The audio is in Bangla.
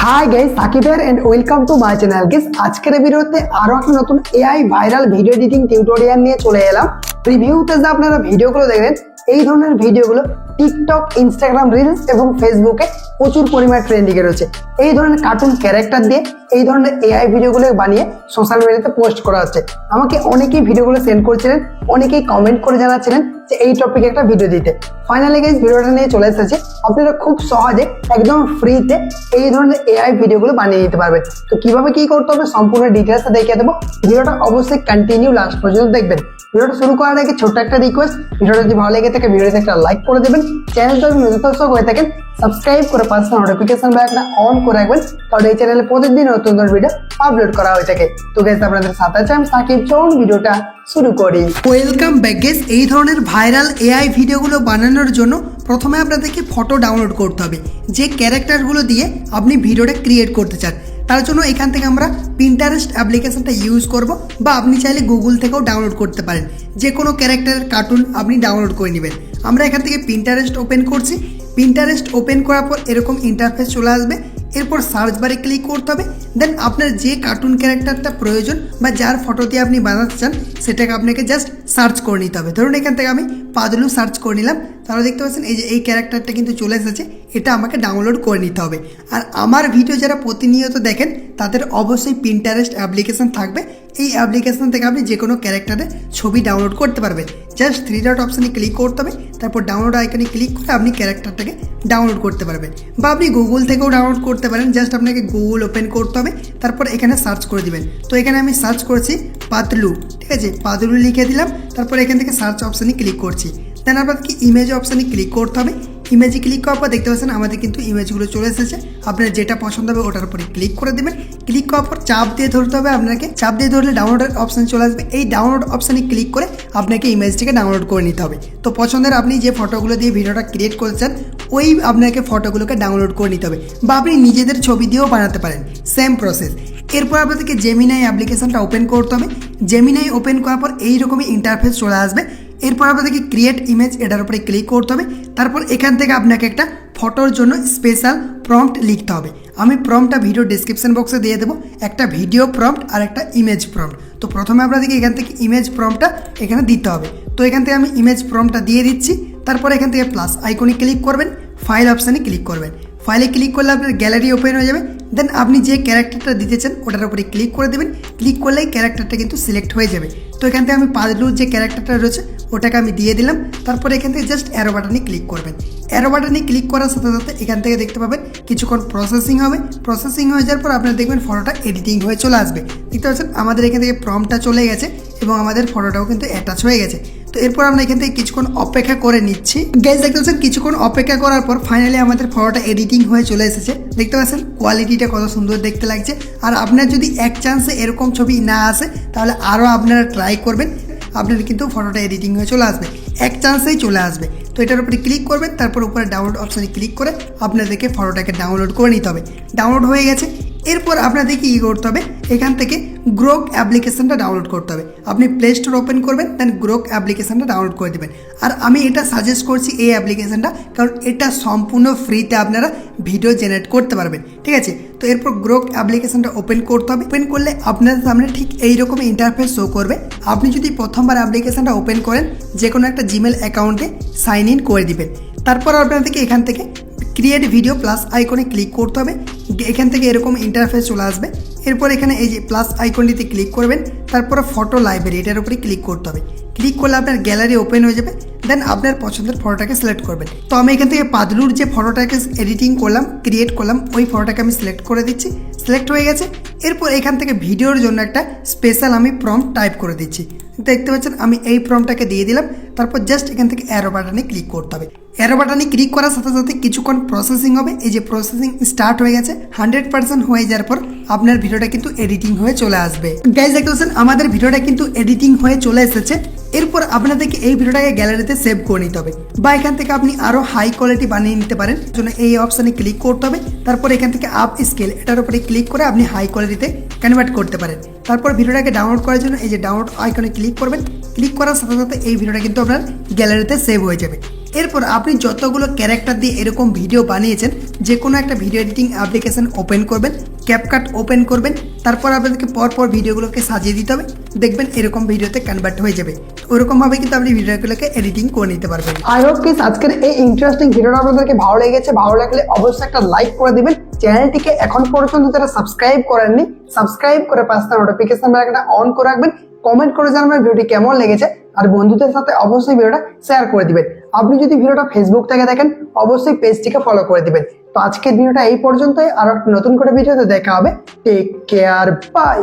High guys, Sakib here and welcome to my channel. Guys, আজকের ভিডিওতে আরো একটা নতুন AI viral video editing tutorial নিয়ে চলে এলাম। প্রিভিউতে যে আপনারা ভিডিওগুলো দেখলেন, এই ধরনের ভিডিওগুলো টিকটক, ইনস্টাগ্রাম রিলস এবং ফেসবুকে প্রচুর পরিমাণে ট্রেন্ডিং এ রয়েছে। এই ধরনের কার্টুন ক্যারেক্টার দিয়ে এই ধরনের এআই ভিডিওগুলো বানিয়ে সোশ্যাল মিডিয়াতে পোস্ট করা হচ্ছে। আমাকে অনেকেই ভিডিওগুলো সেন্ড করছিলেন, অনেকেই কমেন্ট করে জানাচ্ছিলেন যে এই টপিকে একটা ভিডিও দিতে। ফাইনালি গাইস, ভিডিওটা নিয়ে চলে এসেছে। আপনারা খুব সহজে একদম ফ্রিতে এই ধরনের এআই ভিডিওগুলো বানিয়ে নিতে পারবেন। তো কিভাবে কি করতে হবে সম্পূর্ণ ডিটেলসটা দেখিয়ে দেবো। ভিডিওটা অবশ্যই কন্টিনিউ লাস্ট পর্যন্ত দেখবেন। ভিডিওটা শুরু করার আগে ছোট্ট একটা রিকোয়েস্ট, ভিডিওটা যদি ভালো লেগে থাকে ভিডিওতে একটা লাইক করে দেবেন। চ্যানেলটা যদি নতুন দর্শক হয়ে থাকেন সাবস্ক্রাইব করে পাশে নোটিফিকেশন বেলটা অন করে রাখবেন, কারণ এই চ্যানেলে প্রতিদিন নতুন নতুন ভিডিও আপলোড করা হয়ে থাকে। তো গাইস, আপনাদের সাথে আছে আমি সাকিব। চলুন ভিডিওটা শুরু করি। Welcome back guys. এই ধরনের ভাইরাল এআই ভিডিওগুলো বানানোর জন্য প্রথমে আপনাদেরকে ফটো ডাউনলোড করতে হবে, যে ক্যারেক্টারগুলো দিয়ে আপনি ভিডিওটা ক্রিয়েট করতে চান। তার জন্য এখান থেকে আমরা পিন্টারেস্ট অ্যাপ্লিকেশনটা ইউজ করব, বা আপনি চাইলে গুগল থেকেও ডাউনলোড করতে পারেন। যে কোনো ক্যারেক্টারের কার্টুন আপনি ডাউনলোড করে নেবেন। আমরা এখান থেকে পিন্টারেস্ট ওপেন করছি। পিন্টারেস্ট ওপেন করার পর এরকম ইন্টারফেস চলে আসবে। এরপর সার্চ বারে ক্লিক করতে হবে। দেন আপনার যে কার্টুন ক্যারেক্টারটা প্রয়োজন বা যার ফটো দিয়ে আপনি বানাতে চান সেটাকে আপনাকে জাস্ট সার্চ করে নিতে হবে। ধরুন এখান থেকে আমি পাদলু সার্চ করে নিলাম। তাহলে দেখতে পাচ্ছেন এই যে এই ক্যারেক্টারটা কিন্তু চলে এসেছে। এটা আমাকে ডাউনলোড করে নিতে হবে। আর আমার ভিডিও যারা প্রতিনিয়ত দেখেন তাদের অবশ্যই পিন্টারেস্ট অ্যাপ্লিকেশন থাকবে। এই অ্যাপ্লিকেশন থেকে আপনি যে কোনো ক্যারেক্টারের ছবি ডাউনলোড করতে পারবেন। জাস্ট 3 ডট অপশানে ক্লিক করতে হবে, তারপর ডাউনলোড আইকনে ক্লিক করে আপনি ক্যারেক্টারটাকে ডাউনলোড করতে পারবেন। বা আপনি গুগল থেকেও ডাউনলোড করতে পারেন। জাস্ট আপনাকে গুগল ওপেন করতে হবে, তারপর এখানে সার্চ করে দিবেন। তো এখানে আমি সার্চ করছি পাতলু, ঠিক আছে, পাতলু লিখে দিলাম। তারপর এখান থেকে সার্চ অপশানে ক্লিক করছি। দেন আপনাদেরকে ইমেজ অপশানে ক্লিক করতে হবে। ইমেজে ক্লিক করার পর দেখতে পাচ্ছেন আমাদের কিন্তু ইমেজগুলো চলে এসেছে। আপনার যেটা পছন্দ হবে ওটার উপরে ক্লিক করে দেবেন। ক্লিক করার পর চাপ দিয়ে ধরতে হবে আপনাকে। চাপ দিয়ে ধরলে ডাউনলোডের অপশান চলে আসবে। এই ডাউনলোড অপশানে ক্লিক করে আপনাকে ইমেজটিকে ডাউনলোড করে নিতে হবে। তো পছন্দের আপনি যে ফটোগুলো দিয়ে ভিডিওটা ক্রিয়েট করেছেন ওই আপনাকে ফটোগুলোকে ডাউনলোড করে নিতে হবে, বা আপনি নিজেদের ছবি দিয়েও বানাতে পারেন। Same process. এরপর আপনাদেরকে জেমিনাই অ্যাপ্লিকেশনটা ওপেন করতে হবে। জেমিনাই ওপেন করার পর এইরকমই ইন্টারফেস চলে আসবে। এরপর আপনাদেরকে ক্রিয়েট ইমেজ এটার উপরে ক্লিক করতে হবে। তারপর এখান থেকে আপনাকে একটা ফটোর জন্য স্পেশাল প্রম্পট লিখতে হবে। আমি প্রম্পটটা ভিডিও ডিসক্রিপশন বক্সে দিয়ে দেবো, একটা ভিডিও প্রম্পট আর একটা ইমেজ প্রম্পট। তো প্রথমে আপনাদেরকে এখান থেকে ইমেজ প্রম্পটটা এখানে দিতে হবে। তো এখান থেকে আমি ইমেজ প্রম্পটটা দিয়ে দিচ্ছি। তারপর এখান থেকে প্লাস আইকনে ক্লিক করবেন, ফাইল অপশানে ক্লিক করবেন। ফাইলে ক্লিক করলে আপনার গ্যালারি ওপেন হয়ে যাবে। দেন আপনি যে ক্যারেক্টারটা দিতে চান ওটার উপরে ক্লিক করে দেবেন। ক্লিক করলেই ক্যারেক্টারটা কিন্তু সিলেক্ট হয়ে যাবে। তো এখান থেকে আমি পাদলুর যে ক্যারেক্টারটা রয়েছে ওটাকে আমি দিয়ে দিলাম। তারপরে এখান থেকে জাস্ট অ্যারো বাটনে ক্লিক করবেন। অ্যারো বাটনে ক্লিক করার সাথে সাথে এখান থেকে দেখতে পাবেন কিছুক্ষণ প্রসেসিং হবে। প্রসেসিং হয়ে যাওয়ার পর আপনারা দেখবেন ফটোটা এডিটিং হয়ে চলে আসবে। দেখতে পাচ্ছেন আমাদের এখান থেকে প্রম্পটটা চলে গেছে এবং আমাদের ফটোটাও কিন্তু অ্যাটাচ হয়ে গেছে। তো এরপর আমরা এখান থেকে কিছুক্ষণ অপেক্ষা করে নিচ্ছি। গাইস, দেখতে পাচ্ছেন কিছুক্ষণ অপেক্ষা করার পর ফাইনালি আমাদের ফটোটা এডিটিং হয়ে চলে এসেছে। দেখতে পাচ্ছেন কোয়ালিটিটা কত সুন্দর দেখতে লাগছে। আর আপনার যদি এক চান্সে এরকম ছবি না আসে তাহলে আরও আপনারা ট্রাই করবেন, আপনার কিন্তু ফটোটা এডিটিং হয়ে চলে আসবে। এক চান্সেই চলে আসবে। তো এটার উপরে ক্লিক করবেন, তারপর উপরে ডাউনলোড অপশানে ক্লিক করে আপনাদেরকে ফটোটাকে ডাউনলোড করে নিতে হবে। ডাউনলোড হয়ে গেছে। এরপর আপনাদেরকে কী করতে হবে, এখান থেকে গ্রোক অ্যাপ্লিকেশনটা ডাউনলোড করতে হবে। আপনি প্লে স্টোর ওপেন করবেন, দেন গ্রোক অ্যাপ্লিকেশনটা ডাউনলোড করে দেবেন। আর আমি এটা সাজেস্ট করছি এই অ্যাপ্লিকেশনটা, কারণ এটা সম্পূর্ণ ফ্রিতে আপনারা ভিডিও জেনারেট করতে পারবেন, ঠিক আছে। তো এরপর গ্রোক অ্যাপ্লিকেশনটা ওপেন করতে হবে। ওপেন করলে আপনাদের সামনে ঠিক এইরকম ইন্টারফেস শো করবে। আপনি যদি প্রথমবার অ্যাপ্লিকেশনটা ওপেন করেন যে কোনো একটা জিমেল অ্যাকাউন্টে সাইন ইন করে দিবেন। তারপর আপনাদেরকে এখান থেকে ক্রিয়েট ভিডিও প্লাস আইকনে ক্লিক করতে হবে। এখান থেকে এরকম ইন্টারফেস চলে আসবে। এরপর এখানে এই যে প্লাস আইকনটিতে ক্লিক করবেন। তারপরে ফটো লাইব্রেরি এটার উপরে ক্লিক করতে হবে। ক্লিক করলে আপনার গ্যালারি ওপেন হয়ে যাবে। দেন আপনার পছন্দের ফটোটাকে সিলেক্ট করবেন। তো আমি এখান থেকে পাদলুর যে ফটোটাকে এডিটিং করলাম, ক্রিয়েট করলাম, ওই ফটোটাকে আমি সিলেক্ট করে দিচ্ছি। সিলেক্ট হয়ে গেছে। এরপর এখান থেকে ভিডিওর জন্য একটা স্পেশাল আমি প্রম্পট টাইপ করে দিচ্ছি। দেখতে পাচ্ছেন আমি এই প্রম্পটটাকে দিয়ে দিলাম। তারপর জাস্ট এখান থেকে অ্যারো বাটনে ক্লিক করতে হবে। অ্যারো বাটনে ক্লিক করার সাথে সাথে কিছুক্ষণ প্রসেসিং হবে। এই যে প্রসেসিং স্টার্ট হয়ে গেছে। 100% হয়ে যাওয়ার পর আপনার ভিডিওটা কিন্তু এডিটিং হয়ে চলে আসবে। গাইস, দেখতে পাচ্ছেন আমাদের ভিডিওটা কিন্তু এডিটিং হয়ে চলে এসেছে। এরপর আপনাদেরকে এই ভিডিওটাকে গ্যালারিতে সেভ করে নিতে হবে, বা এখান থেকে আপনি আরও হাই কোয়ালিটি বানিয়ে নিতে পারেন। জন্য এই অপশানে ক্লিক করতে হবে। তারপর এখান থেকে আপ স্কেল এটার উপরে ক্লিক করে আপনি হাই কোয়ালিটিতে কনভার্ট করতে পারেন। তারপর ভিডিওটাকে ডাউনলোড করার জন্য এই যে ডাউনলোড আইকনে ক্লিক করবেন। ক্লিক করার সাথে সাথে এই ভিডিওটা কিন্তু আপনার গ্যালারিতে সেভ হয়ে যাবে। এরপর আপনি যতগুলো ক্যারেক্টার দিয়ে এরকম ভিডিও বানিয়েছেন যে কোনো একটা ভিডিও এডিটিং অ্যাপ্লিকেশন ওপেন করবেন, ক্যাপকাট ওপেন করবেন, তারপর আপনাদেরকে পরপর ভিডিওগুলোকে সাজিয়ে দিতে হবে, দেখবেন এরকম ভিডিওতে কনভার্ট হয়ে যাবে। ওরকমভাবে কিন্তু আপনি ভিডিওগুলোকে এডিটিং করে নিতে পারবেন। আই হোপ গাইস আজকের এই ইন্টারেস্টিং ভিডিওটা আপনাদেরকে ভালো লেগেছে। ভালো লাগলে অবশ্যই একটা লাইক করে দিবেন। চ্যানেলটিকে এখন পর্যন্ত যারা সাবস্ক্রাইব করেননি সাবস্ক্রাইব করে পাশে নোটিফিকেশন বেলটা অন করে রাখবেন। কমেন্ট করে জানাবেন ভিডিওটি কেমন লেগেছে আর বন্ধুদের সাথে অবশ্যই ভিডিওটা শেয়ার করে দিবেন। আপনি যদি ভিডিওটা ফেসবুক থেকে দেখেন অবশ্যই পেজটিকে ফলো করে দিবেন। তো আজকের ভিডিওটা এই পর্যন্তই, আর একটা নতুন করে ভিডিওতে দেখা হবে। Take care, by.